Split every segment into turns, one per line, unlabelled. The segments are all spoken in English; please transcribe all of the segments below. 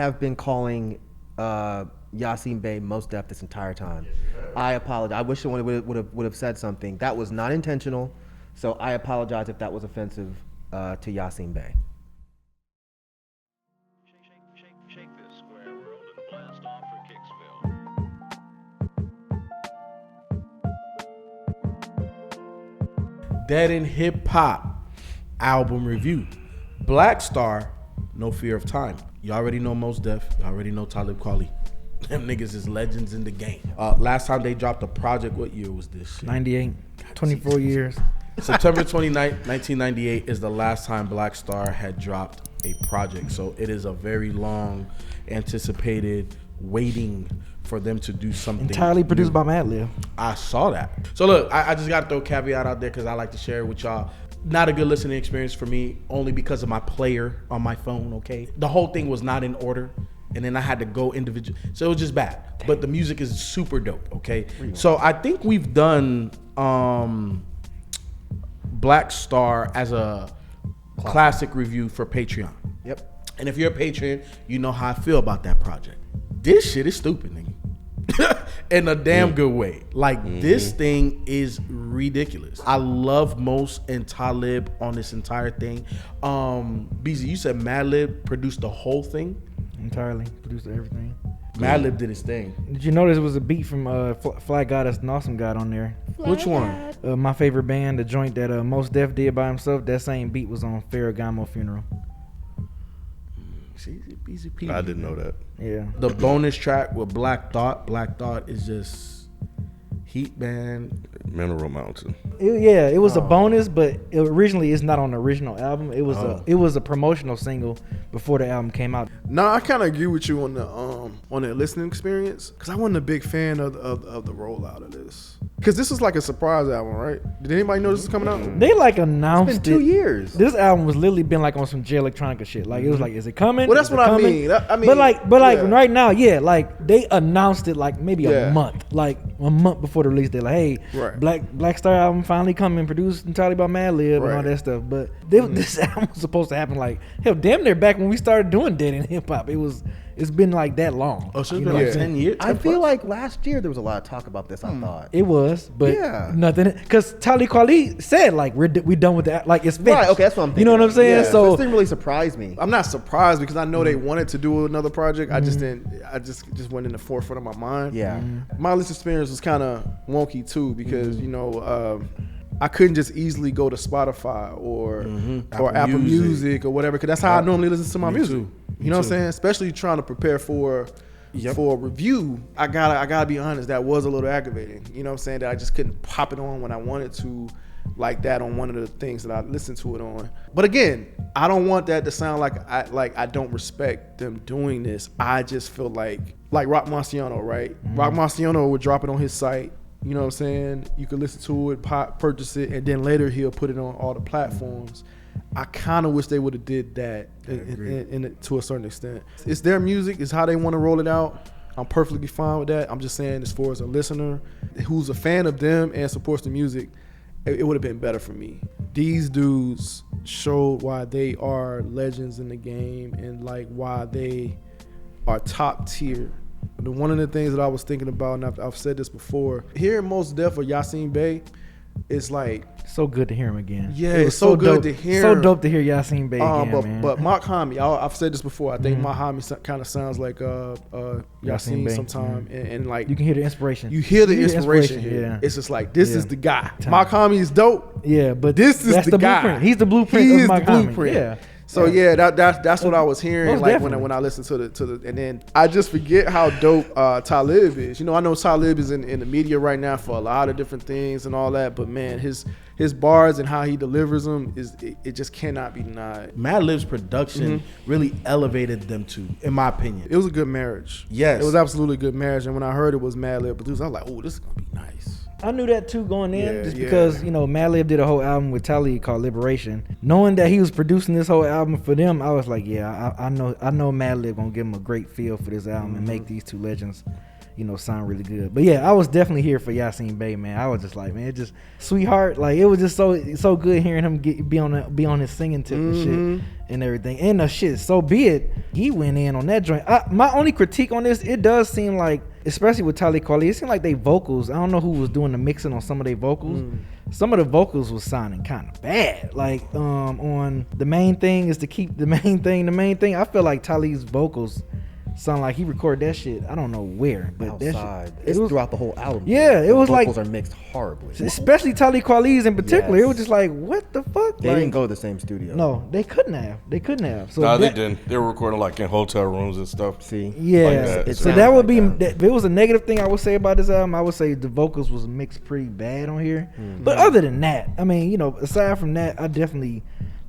have been calling Yasiin Bey Mos Def this entire time. I apologize. I wish someone would have said something. That was not intentional. So I apologize if that was offensive to Yasiin Bey.
Shake this square world and blast off for Kicksville.
Dead in Hip Hop album review. Black Star, No Fear of Time. You already know Mos Def. You already know Talib Kweli. Them niggas is legends in the game. Last time they dropped a project, what year was this shit?
98. 24 years.
September 29th, 1998 is the last time Black Star had dropped a project. So it is a very long anticipated waiting for them to do something
Entirely produced
new.
by Madlib.
I saw that. So look, I just got to throw a caveat out there because I like to share it with y'all. Not a good listening experience for me, only because of my player on my phone, okay? The whole thing was not in order, and then I had to go individual. So it was just bad. But the music is super dope, okay? So I think we've done Black Star as a classic review for Patreon.
Yep.
And if you're a patron, you know how I feel about that project. This shit is stupid, nigga. In a damn good way. Like, this thing is ridiculous. I love Mos and Talib on this entire thing. BZ, you said Madlib produced the whole thing?
Entirely produced everything.
Madlib did his thing.
Did you notice it was a beat from Fly Goddess and Awesome God on there?
Which one?
My favorite band, the joint that Mos Def did by himself. That same beat was on Ferragamo Funeral.
See, BZ P.
I didn't know that.
Yeah.
The bonus track with Black Thought. Black Thought is just heat, man.
Mineral Mountain.
It was a bonus, but originally it's not on the original album. It was a promotional single before the album came out.
No, I kind of agree with you on the listening experience because I wasn't a big fan of the rollout of this because this was like a surprise album, right? Did anybody know this was coming out?
They like announced
It's been 2 years.
This album was literally been like on some J Electronica shit. Like it was like, is it coming?
Well, that's
Is it
what I
coming?
mean.
But like
yeah.
right now, yeah, like they announced it like maybe
Yeah.
a month before the release. They're like, hey,
Right.
Black Star album finally coming, produced entirely by Madlib and all
Right.
that stuff. But this album was supposed to happen like hell, damn near back when we started doing Dead in Hip Hop. It's been like that long.
Oh, so it's
You
been
know
like
what I'm
10 years?
I feel like last year there was a lot of talk about this, I thought.
It was, but
Yeah.
nothing. Because Talib Kweli said like we done with that. Like it's finished.
Right, okay, that's what I'm thinking.
You know what I'm saying?
Yeah.
So
this didn't really surprise me.
I'm not surprised because I know they wanted to do another project. I just didn't. I just went in the forefront of my mind.
Yeah.
My listening experience was kind of wonky too because I couldn't just easily go to Spotify or Apple Music or whatever because that's how I normally listen to my music.
too.
You know what I'm saying? Especially trying to prepare for a review. I gotta be honest. That was a little aggravating. You know what I'm saying? That I just couldn't pop it on when I wanted to, like that on one of the things that I listened to it on. But again, I don't want that to sound like I don't respect them doing this. I just feel like Rock Marciano, right? Rock Marciano would drop it on his site. You know what I'm saying? You could listen to it, purchase it, and then later he'll put it on all the platforms. I kind of wish they would have did that to a certain extent. It's their music. It's how they want to roll it out. I'm perfectly fine with that. I'm just saying as far as a listener who's a fan of them and supports the music, it would have been better for me. These dudes showed why they are legends in the game and like why they are top tier. One of the things that I was thinking about, and I've said this before, hearing Mos Def or Yasiin Bey, it's like
so good to hear him again.
Yeah,
It was
it's so good
dope.
to hear
So
him.
dope to hear Yasiin Bey again, man.
But Mark Hami, I've said this before. I think Mark Hami kind of sounds like Yasiin
Bey.
sometime, and like
you can hear the inspiration.
you hear the inspiration here.
Yeah.
It's just like this
Yeah.
is the guy. Mark Hami is dope.
Yeah, but
This is
that's
the
the
guy.
blueprint. He's the blueprint
He
of
is
Mark
the
Hami.
blueprint.
Yeah.
So yeah, that's what I was hearing
Most
like
definitely.
when I listened to the and then I just forget how dope Talib is. You know, I know Talib is in the media right now for a lot of different things and all that, but man, his bars and how he delivers them it just cannot be denied.
Madlib's production really elevated them to, in my opinion.
It was a good marriage.
Yes.
It was absolutely a good marriage, and when I heard it was Madlib produced, I was like, oh, this is gonna be nice.
I knew that too going in,
Yeah,
just
yeah.
because Madlib did a whole album with Talib called Liberation. Knowing that he was producing this whole album for them, I was like, yeah, I know Madlib gonna give him a great feel for this album and make these two legends sound really good. But yeah, I was definitely here for Yasiin Bey, man. I was just like, man, just sweetheart. Like it was just so good hearing him be on his singing tip and shit and everything. And the shit, so be it. He went in on that joint. My only critique on this, it does seem like, especially with Talib Kweli, it seemed like they vocals. I don't know who was doing the mixing on some of their vocals. Some of the vocals was sounding kind of bad. Like on the main thing is to keep the main thing. I feel like Talib's vocals sound like he recorded that shit. I don't know where, but
Outside.
that shit,
It's
it was,
throughout the whole album.
Yeah, it
The
was like,
vocals are mixed horribly.
especially Talib Kweli's in particular.
Yes.
It was just like, what the fuck?
They
Like,
didn't go to the same studio.
No, they couldn't have. So
No, they
that-
didn't. They were recording like in hotel rooms and stuff.
See?
Yeah,
Like that.
It
so
sounds
that would
like
be
that.
if it was a negative thing I would say about this album, I would say the vocals was mixed pretty bad on here. But other than that, I mean, aside from that, I definitely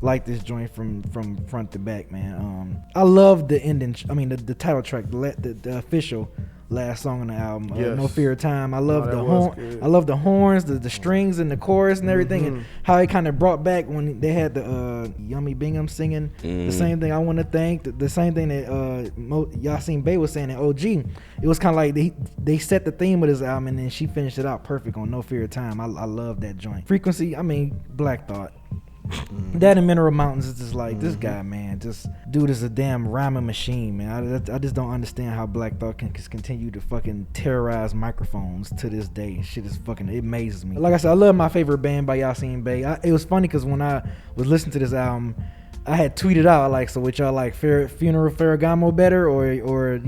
like this joint from front to back, man. I love the ending. I mean, the title track, the official last song on the album,
Yes.
No Fear of Time. I love
that
the
was
horn.
good.
I love the horns, the strings, and the chorus and everything, and how it kind of brought back when they had the Yummy Bingham singing the same thing. I want to thank the same thing that Yasiin Bey was saying in OG. It was kind of like they set the theme of this album, and then she finished it out perfect on No Fear of Time. I love that joint. Frequency. I mean, Black Thought. That in Mineral Mountains is just like this guy, man. Just dude is a damn rhyming machine, man. I just don't understand how Black Thought can continue to fucking terrorize microphones to this day. Shit is fucking, it amazes me. Like I said, I love My Favorite Band by Yasiin Bey. It was funny because when I was listening to this album, I had tweeted out like, so which y'all like, Funeral Ferragamo better or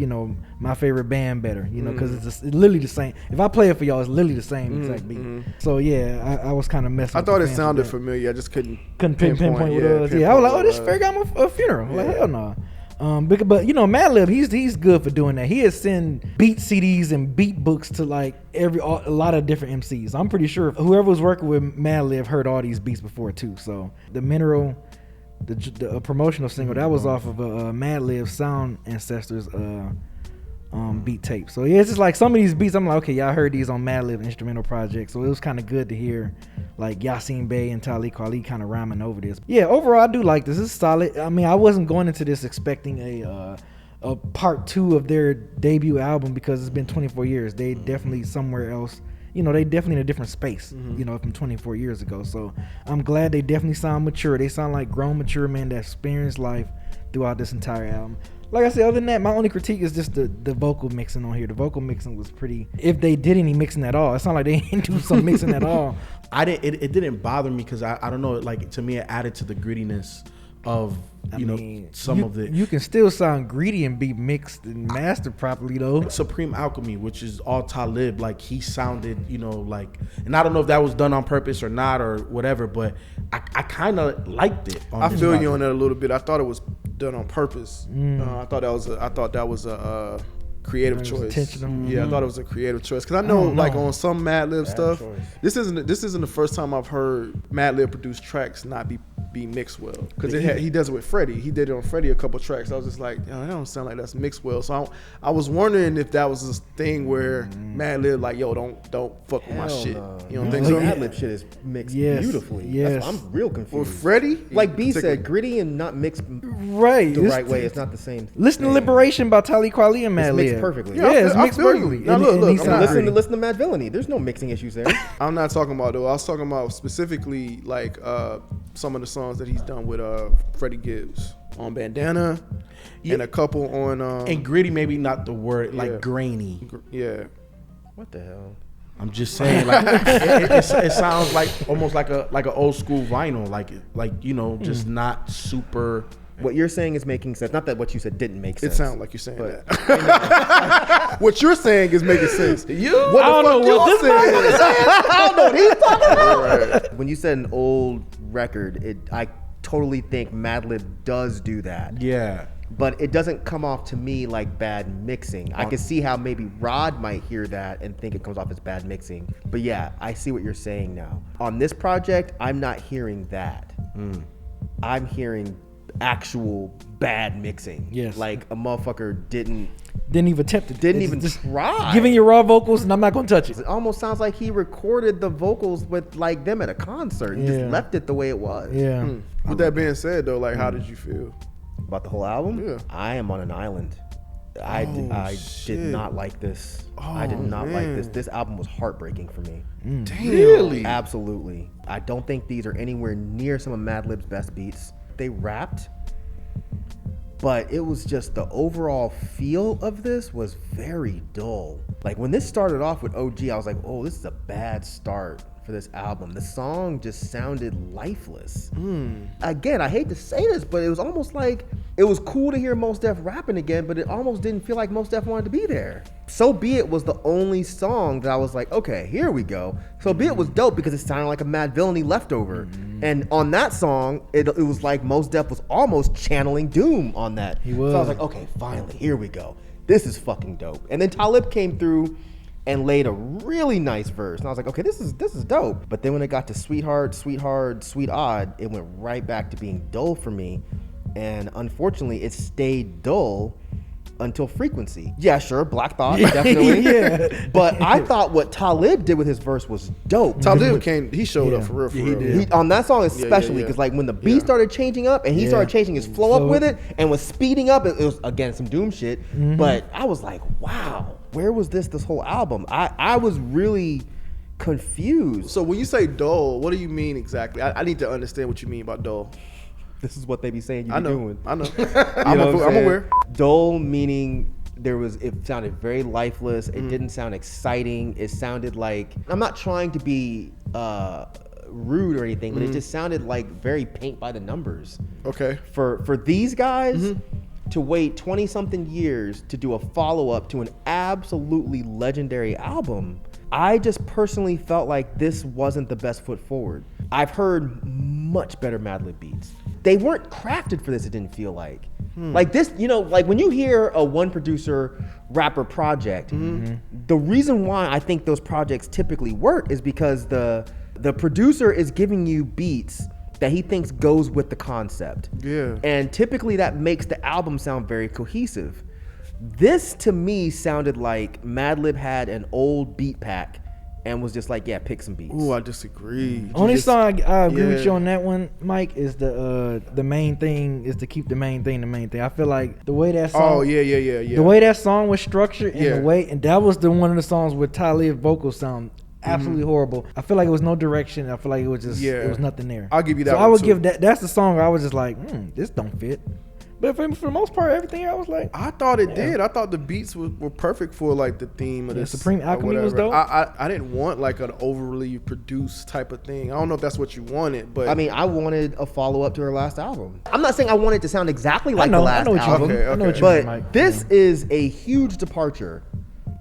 My Favorite Band better, because it's literally the same. If I play it for y'all, it's literally the same exact beat. So yeah, I was kind of messing.
I
with
thought
the
it
fans
sounded
with that.
familiar. I just couldn't
Pinpoint what it was. Yeah, I was like, oh, this Ferragamo Funeral. Like, hell no. But Madlib, he's good for doing that. He has sent beat CDs and beat books to like a lot of different MCs. I'm pretty sure whoever was working with Madlib heard all these beats before too. So the Mineral, the promotional single that was off of Madlib Sound Ancestors beat tape. So yeah, it's just like some of these beats I'm like, okay, y'all heard these on Madlib instrumental project, so it was kind of good to hear like Yasiin Bey and Talib Kweli kind of rhyming over this. Yeah, overall I do like this. It's solid. I mean, I wasn't going into this expecting a part 2 of their debut album because it's been 24 years. They definitely somewhere else. They definitely in a different space, from 24 years ago. So I'm glad they definitely sound mature. They sound like grown, mature men that experienced life throughout this entire album. Like I said, other than that, my only critique is just the vocal mixing on here. The vocal mixing was pretty. If they did any mixing at all, it's not like they didn't do some mixing at all.
It didn't bother me because I don't know, like to me it added to the grittiness of
You can still sound greedy and be mixed and mastered properly though.
Supreme Alchemy, which is all Talib, like he sounded, like, and I don't know if that was done on purpose or not or whatever, but I kind of liked it.
I feel you on that a little bit. I thought it was done on purpose. I thought that was a creative choice.
Intentional.
Yeah, I thought it was a creative choice because I know like on some Madlib stuff, this isn't the first time I've heard Madlib produce tracks not be mixed well because he does it with Freddie. He did it on Freddie a couple tracks. I was just like, that don't sound like that's mixed well. So I was wondering if that was this thing where Madlib like, yo, don't fuck with my shit. You don't think so?
Madlib shit is mixed beautifully.
Yes.
I'm real confused.
With Freddie,
like B said, gritty and not mixed
Right.
the right way. It's not the same.
Listen to Liberation by Talib Kweli and
It's
Madlib.
mixed perfectly.
Yeah,
Yeah, it's
I
mixed
feel you.
perfectly.
Now, look,
he
I'm
sounds
not
gritty.
Listen to Mad Villainy. There's no mixing issues there.
I'm not talking about though. I was talking about specifically like some of the songs that he's done with Freddie Gibbs on Bandana and a couple on
and gritty, maybe not the word, like grainy.
Yeah.
What the hell?
I'm just saying, like it sounds like almost like an old school vinyl, like just not super.
What you're saying is making sense. Not that what you said didn't make sense.
It sounds like you're saying
but-
that. What you're saying is making sense.
I don't know what this
I don't know what he's talking about. When you said an old record, I totally think Madlib does do that.
Yeah.
But it doesn't come off to me like bad mixing. I can see how maybe Rod might hear that and think it comes off as bad mixing. But yeah, I see what you're saying now. On this project, I'm not hearing that. I'm hearing actual bad mixing.
Yes.
Like a motherfucker didn't
even attempt it.
Didn't
It's
even
just
try.
Giving you raw vocals and I'm not gonna touch it.
It almost sounds like he recorded the vocals with like them at a concert and
Yeah.
just left it the way it was.
Yeah.
With that being said though, like how did you feel?
About the whole album?
Yeah.
I am on an island. I did
shit.
not like this. I did not like this. This album was heartbreaking for me.
Damn. Really?
Absolutely. I don't think these are anywhere near some of Madlib's best beats. They rapped, but it was just the overall feel of this was very dull. Like when this started off with OG, I was like, oh, this is a bad start for this album. The song just sounded lifeless. Again, I hate to say this, but it was almost like it was cool to hear Mos Def rapping again, but it almost didn't feel like Mos Def wanted to be there. So Be It was the only song that I was like, okay, here we go. So Be It was dope because it sounded like a Mad Villainy leftover. And on that song, it was like Mos Def was almost channeling Doom on that.
He was.
So I was like, okay, finally, here we go. This is fucking dope. And then Talib came through and laid a really nice verse. And I was like, okay, this is dope. But then when it got to Sweetheart, Sweet Hard, Sweet Odd, it went right back to being dull for me. And unfortunately, it stayed dull until Frequency. Yeah, sure, Black Thought, definitely.
Yeah.
But I thought what Talib did with his verse was dope.
Talib he showed up for real.
Yeah, he did.
He, on that song especially,
yeah.
because like when the beat started changing up and he started changing his flow up with it and was speeding up, it was again some Doom shit. But I was like, wow, where was this whole album? I was really confused.
So when you say dull, what do you mean exactly? I need to understand what you mean by dull.
This is what they be saying you
I
be
know.
doing.
I know.
You know what
I'm
saying?
aware.
Dull meaning it sounded very lifeless. It didn't sound exciting. It sounded like, I'm not trying to be rude or anything, but it just sounded like very paint by the numbers.
Okay.
For these guys to wait 20 something years to do a follow-up to an absolutely legendary album, I just personally felt like this wasn't the best foot forward. I've heard much better Madlib beats. They weren't crafted for this, it didn't feel like. Like this, like when you hear a one producer rapper project, the reason why I think those projects typically work is because the producer is giving you beats that he thinks goes with the concept.
Yeah.
And typically that makes the album sound very cohesive. This to me sounded like Madlib had an old beat pack and was just like, yeah, pick some beats.
Ooh, I disagree.
Only song I agree with
Yeah.
you on that one, Mike, is the main thing is to keep the main thing the main thing. I feel like the way that song,
Oh yeah.
the way that song was structured, and
Yeah.
the way, and that was the one of the songs where Talib vocals sound absolutely horrible. I feel like it was no direction. I feel like it was just it was nothing there.
I'll give you that
So
one
I would
too.
give that. That's the song where I was just like, this don't fit. But for the most part, everything I was like,
I thought it did. I thought the beats were perfect for like the theme of
Yeah,
this.
Supreme
or
Alchemy was
whatever.
dope.
I didn't want like an overly produced type of thing. I don't know if that's what you wanted, but
I mean, I wanted a follow-up to her last album. I'm not saying I want it to sound exactly like the
I
last
know what you
album,
Okay,
I know what you
but
mean, Mike.
this is a huge departure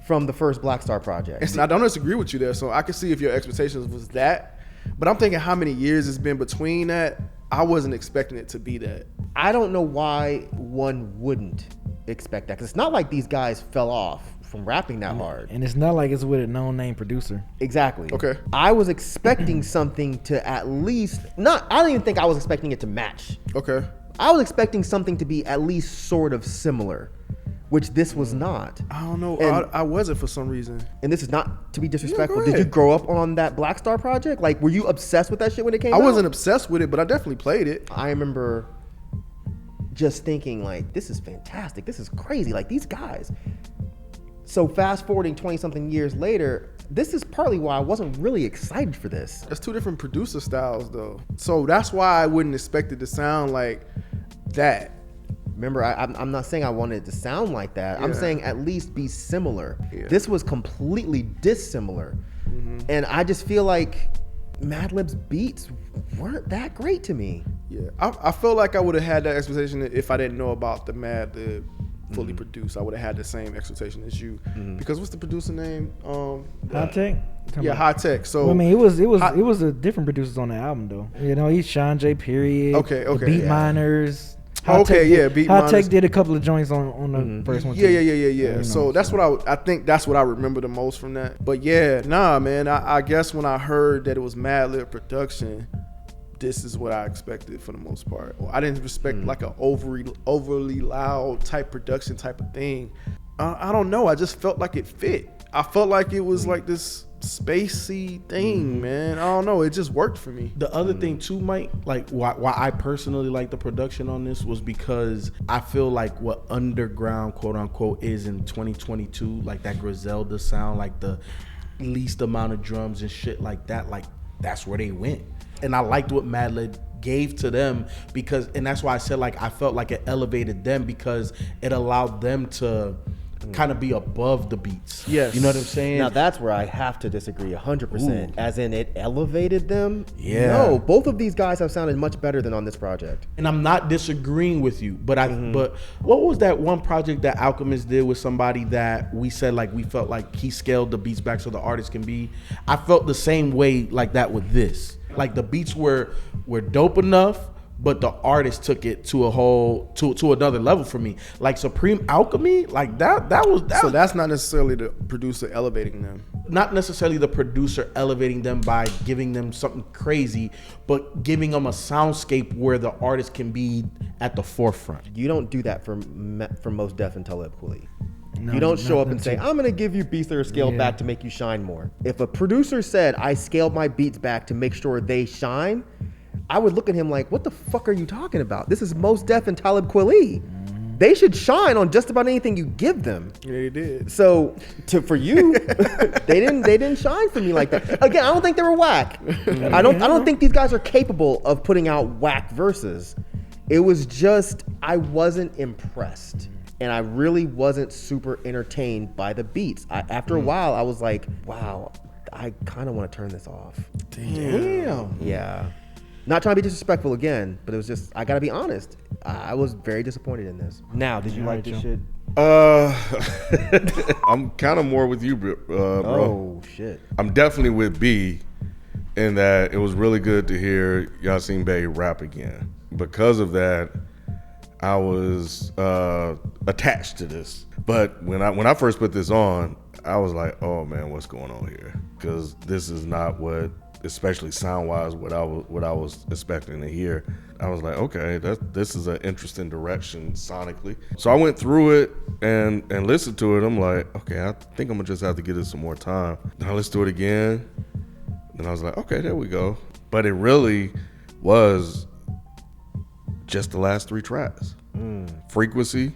from the first Black Star project.
it's, I don't disagree with you there. So I can see if your expectations was that, but I'm thinking how many years it's been between that. I wasn't expecting it to be that.
I don't know why one wouldn't expect that, because it's not like these guys fell off from rapping that hard.
and it's not like it's with a known name producer.
Exactly.
Okay.
I was expecting something to at least I don't even think I was expecting it to match.
Okay.
I was expecting something to be at least sort of similar, which this was not.
I don't know.
And-
I wasn't for some reason.
And this is not to be disrespectful.
go
Did you
ahead.
grow up on that Black Star project? Like, were you obsessed with that shit when it came
I
out?
wasn't obsessed with it, but I definitely played it.
I remember just thinking, like, this is fantastic. This is crazy. Like, these guys. So fast forwarding 20 something years later, this is partly why I wasn't really excited for this.
That's two different producer styles, though. So that's why I wouldn't expect it to sound like that.
Remember, I'm not saying I wanted it to sound like that. I'm
Yeah.
saying at least be similar.
Yeah.
This was completely dissimilar. And I just feel like Madlib's beats weren't that great to me.
Yeah, I felt like I would have had that expectation if I didn't know about the Madlib fully produced. I would have had the same expectation as you. Because what's the producer name?
High Tech.
Yeah, High Tech. So
Well, I mean, it was a different producers on the album though. You know, he's Sean J. Period.
Okay,
the
okay,
Beat
yeah.
Miners.
Okay, yeah, Beat
High
Miners.
Tech did a couple of joints on the first one.
Yeah.
too. You know,
So that's what I think that's what I remember the most from that. But yeah, nah, man. I guess when I heard that it was Madlib production, this is what I expected for the most part. I didn't respect like an overly loud type production type of thing. I don't know. I just felt like it fit. I felt like it was like this spacey thing, man. I don't know. It just worked for me.
The other thing too, Mike, like why I personally like the production on this was because I feel like what underground, quote unquote, is in 2022, like that Griselda sound, like the least amount of drums and shit like that, like that's where they went. And I liked what Madlib gave to them because, and that's why I said like I felt like it elevated them because it allowed them to kind of be above the beats.
Yes.
You know what I'm saying?
Now that's where I have to disagree 100%.
Ooh.
As in it elevated them.
Yeah.
No, both of these guys have sounded much better than on this project.
And I'm not disagreeing with you, but but what was that one project that Alchemist did with somebody that we said like we felt like he scaled the beats back so the artist can be? I felt the same way like that with this. Like the beats were dope enough, but the artist took it to a whole to another level for me. Like Supreme Alchemy, like that was
So that's not necessarily the producer elevating them.
not necessarily the producer elevating them by giving them something crazy, but giving them a soundscape where the artist can be at the forefront.
You don't do that for Mos Def and Talib Kweli.
No,
You don't show
not
up and
them
say,
two.
I'm going to give you beats that are scaled
Yeah.
back to make you shine more. If a producer said, I scaled my beats back to make sure they shine, I would look at him like, what the fuck are you talking about? This is Mos Def and Talib Kweli. They should shine on just about anything you give them.
Yeah, they did.
So for you, they didn't shine for me like that. Again, I don't think they were whack. I don't think these guys are capable of putting out whack verses. It was just I wasn't impressed. And I really wasn't super entertained by the beats. After a while, I was like, wow, I kind of want to turn this off.
Damn.
Yeah. Not trying to be disrespectful again, but it was just, I got to be honest. I was very disappointed in this. Now, did you like this shit?
I'm kind of more with you, bro.
Oh, shit.
I'm definitely with B in that it was really good to hear Yasiin Bey rap again. Because of that, I was attached to this. But when I first put this on, I was like, oh man, what's going on here? Because this is not what, especially sound-wise, what I was expecting to hear. I was like, okay, this is an interesting direction sonically. So I went through it and listened to it. I'm like, okay, I think I'm gonna just have to give it some more time. Then I listened to it again, and I was like, okay, there we go. But it really was just the last 3 tracks. Frequency,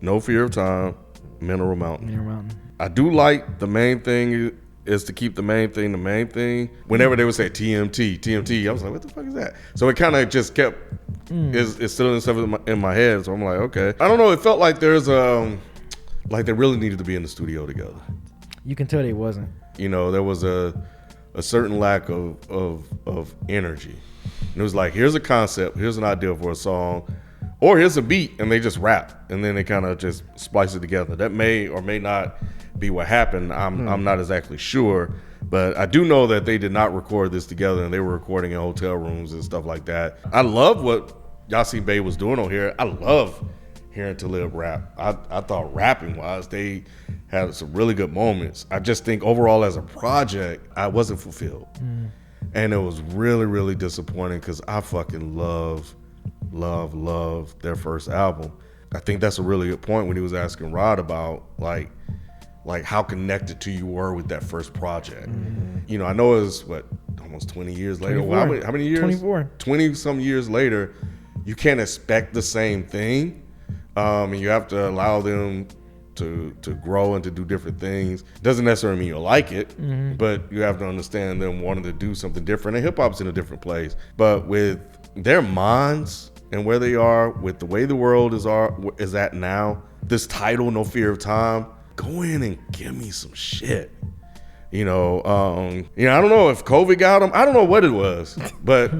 No Fear of Time, Mineral Mountain. I do like the main thing is to keep the main thing the main thing. Whenever they would say TMT, I was like, what the fuck is that? So it kind of just kept, it's still in stuff in my head. So I'm like, okay. I don't know, it felt like there's, like they really needed to be in the studio together.
You can tell they wasn't.
You know, there was a certain lack of energy. And it was like, here's a concept, here's an idea for a song, or here's a beat, and they just rap, and then they kind of just splice it together. That may or may not be what happened. I'm not exactly sure, but I do know that they did not record this together, and they were recording in hotel rooms and stuff like that. I love what Yasiin Bey was doing on here. I love hearing Talib rap. I thought rapping-wise, they had some really good moments. I just think overall as a project, I wasn't fulfilled. And it was really, really disappointing because I fucking love their first album. I think that's a really good point when he was asking Rod about like how connected to you were with that first project. You know, I know it was almost 20 years later. Well, how many years?
24.
20 some years later, you can't expect the same thing. And you have to allow them to grow and to do different things. Doesn't necessarily mean you'll like it, but you have to understand them wanting to do something different. And hip hop's in a different place. But with their minds and where they are, with the way the world is at now, this title, No Fear of Time, go in and give me some shit. You know, I don't know if COVID got them. I don't know what it was, but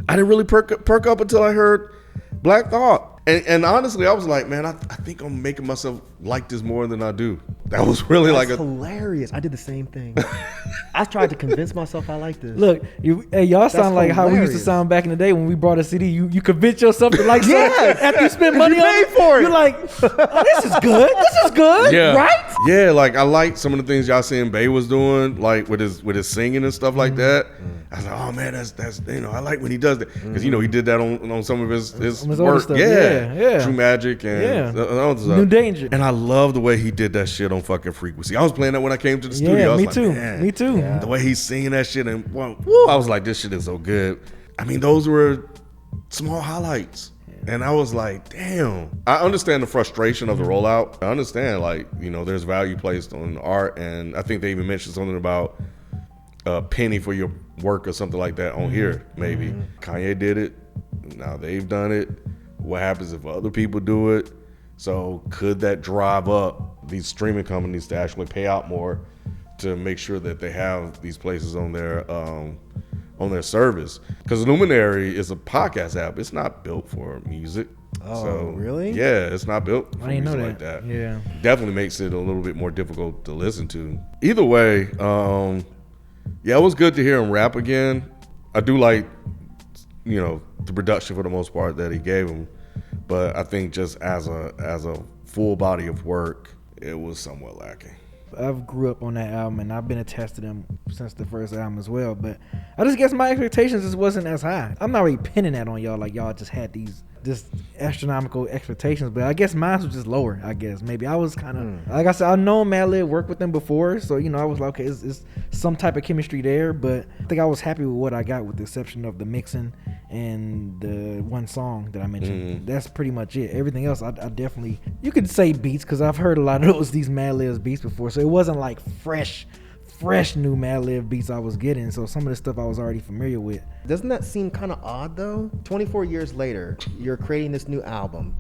I didn't really perk up until I heard Black Thought. And honestly, I was like, man, I think I'm making myself like this more than I do. That was really
That's
like
hilarious. I did the same thing. I tried to convince myself I like this.
Look, y'all sound like how we used to
hilarious.
sound back in the day when we brought a CD. You convince yourself to like something
Yes!
after you spend money
You
on
paid
it.
for it.
You're like, oh, this is good. This is good.
Yeah.
Right?
Yeah, like I like some of the things Yasiin Bey was doing, like with his singing and stuff like that. I was like, oh man, that's I like when he does that because he did that on some of his
older
work.
stuff.
Yeah,
Yeah.
True Magic and other stuff.
New Danger.
And I love the way he did that shit on fucking Frequency. I was playing that when I came to the studio. I was
me
like,
too.
man,
Me too.
Yeah.
the way he's singing that shit and woo, I was like, this shit is so good. I mean, those were small highlights. And I was like, damn. I understand the frustration of the rollout. I understand, like, there's value placed on art. And I think they even mentioned something about a penny for your work or something like that on here, maybe. Kanye did it. Now they've done it. What happens if other people do it? So could that drive up these streaming companies to actually pay out more to make sure that they have these places on their service? Because Luminary is a podcast app. It's not built for music.
Oh, really?
Yeah, it's not built for
I didn't
music
know
like
that.
that.
Yeah.
Definitely makes it a little bit more difficult to listen to. Either way, it was good to hear him rap again. I do like, the production for the most part that he gave him. But I think just as a full body of work, it was somewhat lacking.
I've grew up on that album and I've been attached to them since the first album as well. But I just guess my expectations just wasn't as high. I'm not really pinning that on y'all, like y'all just had these just astronomical expectations, but I guess mine was just lower. I guess maybe I was kind of like I said, I know Madlib worked with them before, so I was like, okay, it's some type of chemistry there. But I think I was happy with what I got, with the exception of the mixing and the one song that I mentioned. That's pretty much it. Everything else, I definitely, you could say beats, because I've heard a lot of these Madlib's beats before, so it wasn't like fresh new Madlib beats I was getting. So some of the stuff I was already familiar with.
Doesn't that seem kind of odd though? 24 years later, you're creating this new album,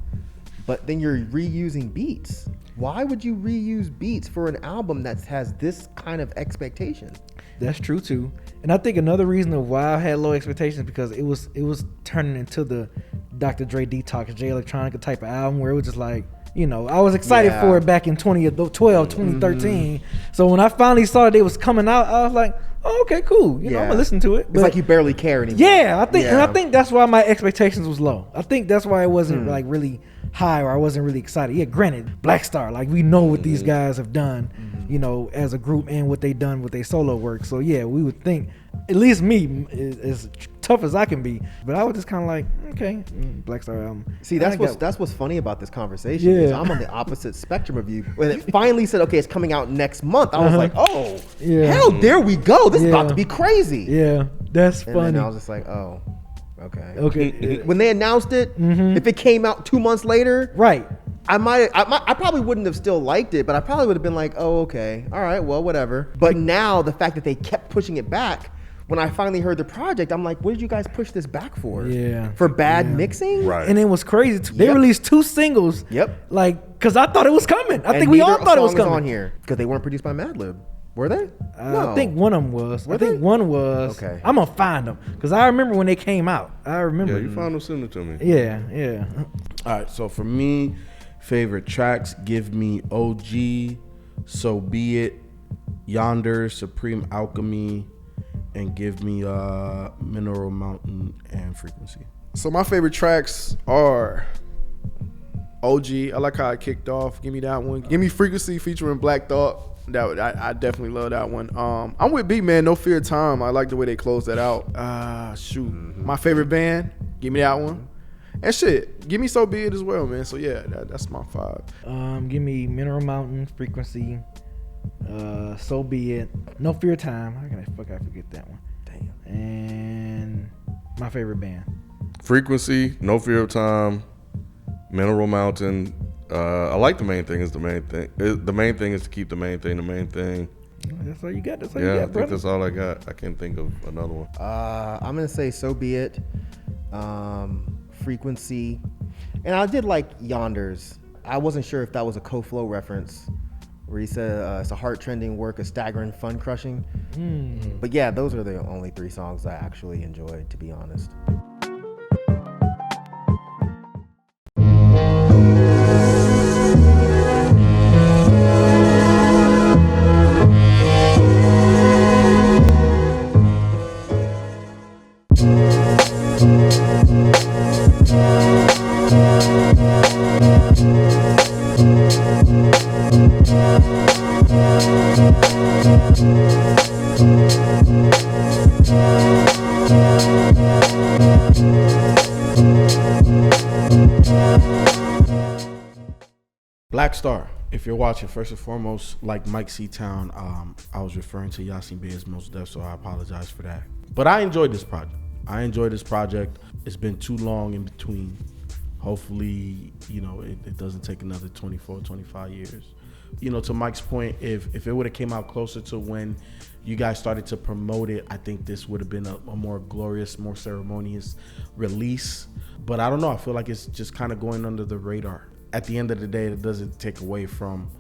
but then you're reusing beats. Why would you reuse beats for an album that has this kind of expectation?
That's true too. And I think another reason of why I had low expectations, because it was turning into the Dr. Dre Detox, J Electronica type of album where it was just like, I was excited for it back in 2012, 2013. So when I finally saw that it was coming out, I was like, oh, okay, cool. I'm gonna listen to it.
It's like you barely care anymore.
Yeah, I think that's why my expectations was low. I think that's why it wasn't like really high, or I wasn't really excited. Yeah, granted, Black Star, like we know what these guys have done, as a group, and what they done with their solo work. So yeah, we would think, at least me, as tough as I can be, but I was just kind of like, okay, Black Star album.
See, that's what's funny about this conversation. Is I'm on the opposite spectrum of you. When it finally said, okay, it's coming out next month, I was like, oh, hell, there we go. This is about to be crazy.
Yeah, that's
and
funny.
And then I was just like, oh, okay.
Okay.
When they announced it, if it came out 2 months later,
right,
I probably wouldn't have still liked it, but I probably would have been like, oh, okay, all right, well, whatever. But now the fact that they kept pushing it back, when I finally heard the project, I'm like, what did you guys push this back for?
Yeah.
For bad mixing?
Right.
And it was crazy too. They released 2 singles.
Yep.
Like, cause I thought it was coming. I think we all thought it was coming.
On here because they weren't produced by Madlib, were they? No.
I think one of them was.
Were they?
One was.
Okay.
I'm gonna find them because I remember when they came out. I remember.
Yeah, you found them, send it to me.
Yeah.
All right, so for me, favorite tracks, give me OG, So Be It, Yonder, Supreme Alchemy, and give me Mineral Mountain and Frequency.
So my favorite tracks are OG. I like how it kicked off. Give me that one. Give me Frequency featuring Black Thought. I definitely love that one. I'm with B, man. No Fear of Time. I like the way they closed that out. My favorite band. Give me that one. And shit, give me So Be It as well, man. So yeah, that's my 5.
Give me Mineral Mountain, Frequency, So Be It, No Fear of Time. How can I forget that one? Damn. And my favorite band.
Frequency, No Fear of Time, Mineral Mountain. I like the main thing is the main thing. The main thing is to keep the main thing the main thing.
That's all you got. That's all
Yeah,
you got,
I think
brother.
that's all I got. I can't think of another one.
I'm gonna say So Be It, Frequency, and I did like Yonder's. I wasn't sure if that was a Co-Flow reference, where he said it's a heart-trending work of staggering, fun-crushing. But yeah, those are the only 3 songs I actually enjoyed, to be honest.
Black Star, if you're watching, first and foremost, like Mike C. Town, I was referring to Yasiin Bey as Mos Def, so I apologize for that. But I enjoyed this project. It's been too long in between. Hopefully, it doesn't take another 24, 25 years. To Mike's point, if it would have came out closer to when you guys started to promote it, I think this would have been a more glorious, more ceremonious release. But I don't know. I feel like it's just kind of going under the radar. At the end of the day, it doesn't take away from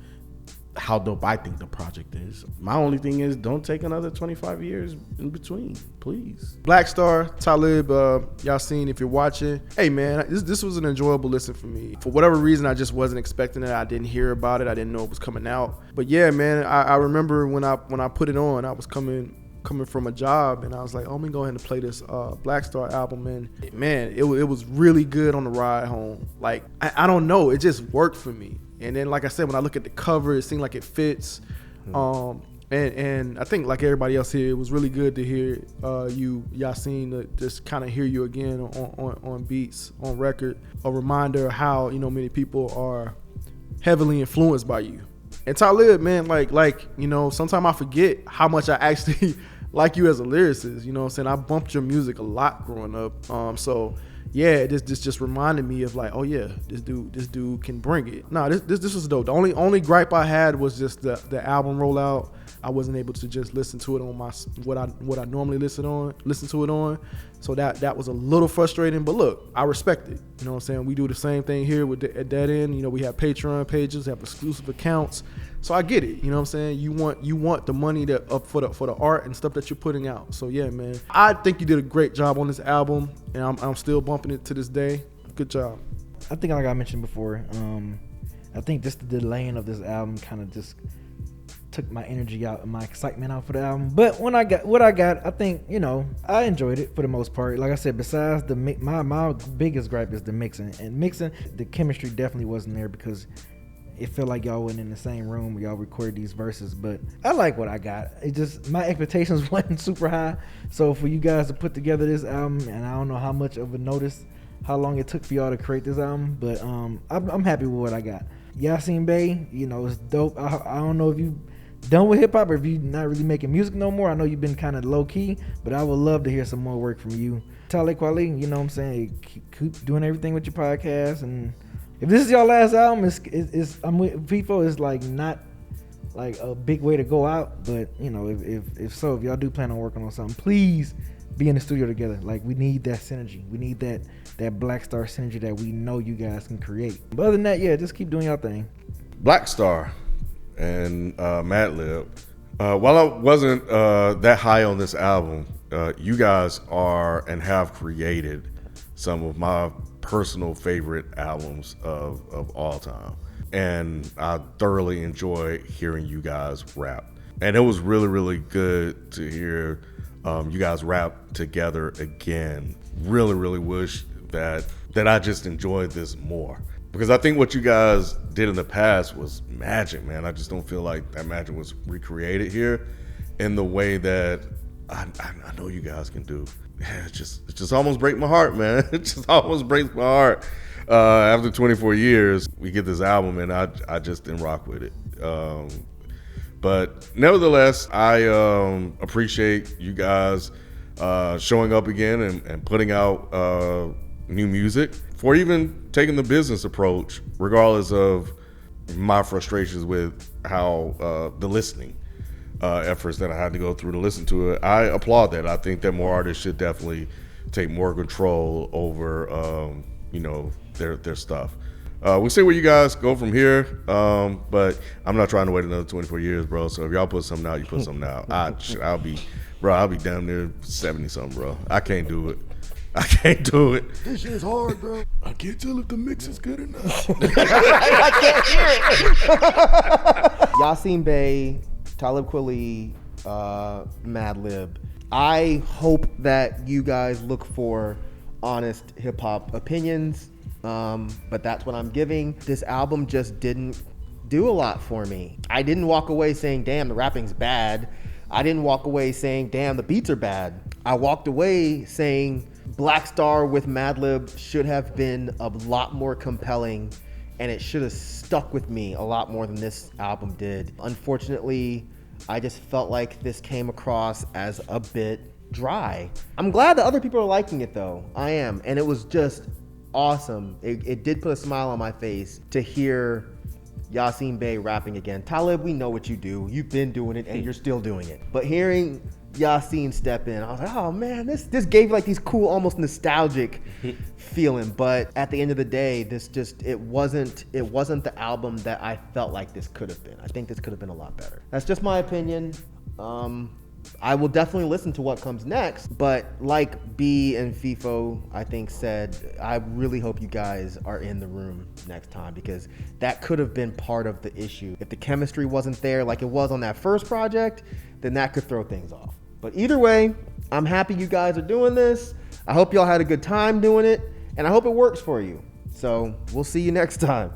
how dope I think the project is. My only thing is, don't take another 25 years in between, please.
Black Star, Talib, Yasiin, if you're watching, hey man, this was an enjoyable listen for me. For whatever reason, I just wasn't expecting it. I didn't hear about it. I didn't know it was coming out. But yeah, man, I remember when I put it on, I was coming from a job, and I was like, oh, I'm gonna go ahead and play this Black Star album, and man, it was really good on the ride home. Like, I don't know, it just worked for me. And then, like I said, when I look at the cover, it seemed like it fits. And I think, like everybody else here, it was really good to hear you, Yasiin, to just kind of hear you again on beats, on record. A reminder of how, many people are heavily influenced by you. And Talib, man, like sometimes I forget how much I actually like you as a lyricist. You know what I'm saying? I bumped your music a lot growing up. So yeah, this just reminded me of like, oh yeah, this dude can bring it. No, this was dope. The only gripe I had was just the album rollout. I wasn't able to just listen to it on what I normally listen to it on. So that was a little frustrating, but look, I respect it. You know what I'm saying? We do the same thing here at that end. We have Patreon pages, have exclusive accounts. So I get it. You know what I'm saying? You want the money up for the art and stuff that you're putting out. So yeah, man. I think you did a great job on this album, and I'm still bumping it to this day. Good job.
I think, like I mentioned before, I think just the delaying of this album kind of just took my energy out and my excitement out for the album. But when I got what I got, I think, I enjoyed it for the most part. Like I said, besides my biggest gripe is the mixing. And mixing, the chemistry definitely wasn't there because it felt like y'all wasn't in the same room where y'all recorded these verses. But I like what I got. It just, my expectations wasn't super high. So for you guys to put together this album, and I don't know how much of a notice, how long it took for y'all to create this album, but I'm happy with what I got. Yasiin Bey, it's dope. I don't know if you done with hip hop or if you not really making music no more. I know you've been kind of low key, but I would love to hear some more work from you. Talib Kweli, you know what I'm saying? Keep doing everything with your podcast, and if this is your last album, I'm with people. It's like not like a big way to go out, but if y'all do plan on working on something, please be in the studio together. Like, we need that synergy. We need that Black Star synergy that we know you guys can create. But other than that, yeah, just keep doing your thing.
Black Star and Madlib. While I wasn't that high on this album, you guys are and have created some of my personal favorite albums of all time. And I thoroughly enjoy hearing you guys rap. And it was really, really good to hear you guys rap together again. Really, really wish that I just enjoyed this more. Because I think what you guys did in the past was magic, man. I just don't feel like that magic was recreated here in the way that I know you guys can do. Yeah, it just almost breaks my heart, man. It just almost breaks my heart. After 24 years, we get this album, and I just didn't rock with it. But nevertheless, I appreciate you guys showing up again and putting out new music, for even taking the business approach, regardless of my frustrations with how the listening efforts that I had to go through to listen to it. I applaud that. I think that more artists should definitely take more control over their stuff. We'll see where you guys go from here, but I'm not trying to wait another 24 years, bro. So if y'all put something out, you put something out. I'll be damn near 70 something, bro. I can't do it. I can't do it.
This shit's hard, bro.
I can't tell if the mix is good enough.
I can't hear it. Yasiin Bey, Talib Kweli, Madlib. I hope that you guys look for honest hip hop opinions, but that's what I'm giving. This album just didn't do a lot for me. I didn't walk away saying, damn, the rapping's bad. I didn't walk away saying, damn, the beats are bad. I walked away saying Black Star with Madlib should have been a lot more compelling, and it should have stuck with me a lot more than this album did. Unfortunately, I just felt like this came across as a bit dry. I'm glad that other people are liking it though. I am. And it was just awesome. It did put a smile on my face to hear Yasiin Bey rapping again. Talib, we know what you do. You've been doing it and you're still doing it. But hearing Yasiin step in, I was like, oh man, this gave like these cool, almost nostalgic feeling. But at the end of the day, it wasn't the album that I felt like this could have been. I think this could have been a lot better. That's just my opinion. I will definitely listen to what comes next, but like B and FIFO, I think said, I really hope you guys are in the room next time, because that could have been part of the issue. If the chemistry wasn't there like it was on that first project, then that could throw things off. But either way, I'm happy you guys are doing this. I hope y'all had a good time doing it, and I hope it works for you. So we'll see you next time.